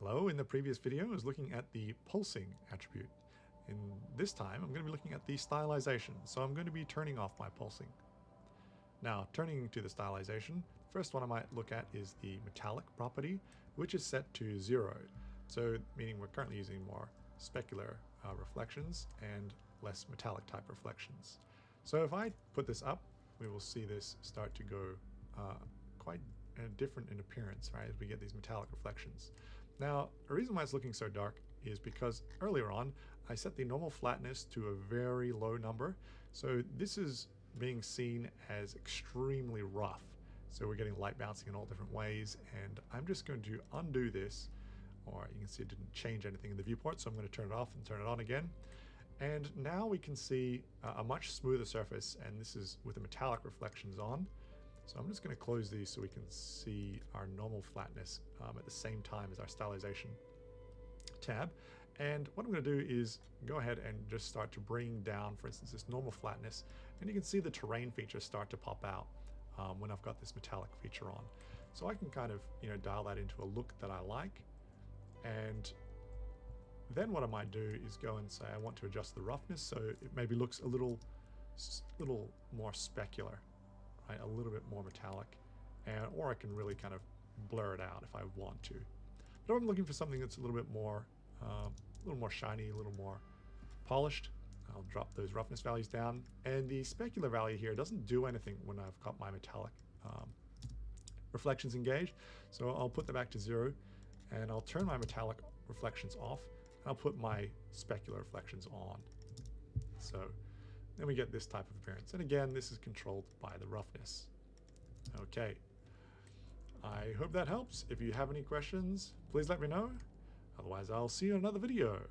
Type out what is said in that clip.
Hello, in the previous video I was looking at the pulsing attribute. In this time I'm going to be looking at the stylization, so I'm going to be turning off my pulsing. Now, turning to the stylization, the first one I might look at is the metallic property, which is set to 0. So meaning we're currently using more specular reflections and less metallic type reflections. So if I put this up, we will see this start to go quite different in appearance, right, as we get these metallic reflections. Now, the reason why it's looking so dark is because earlier on I set the normal flatness to a very low number, so this is being seen as extremely rough. So we're getting light bouncing in all different ways, and I'm just going to undo this, or you can see it didn't change anything in the viewport, so I'm going to turn it off and turn it on again. And now we can see a much smoother surface, and this is with the metallic reflections on. So I'm just going to close these so we can see our normal flatness at the same time as our stylization tab. And what I'm going to do is go ahead and just start to bring down, for instance, this normal flatness, and you can see the terrain features start to pop out when I've got this metallic feature on. So I can kind of, dial that into a look that I like. And then what I might do is go and say I want to adjust the roughness so it maybe looks a little more specular, right? A little bit more metallic, or I can really kind of blur it out if I want to. But I'm looking for something that's a little bit more, shiny, a little more polished. I'll drop those roughness values down, and the specular value here doesn't do anything when I've got my metallic reflections engaged. So I'll put that back to 0, and I'll turn my metallic reflections off, and I'll put my specular reflections on. So then we get this type of appearance. And again, this is controlled by the roughness. Okay. I hope that helps. If you have any questions, please let me know. Otherwise, I'll see you in another video.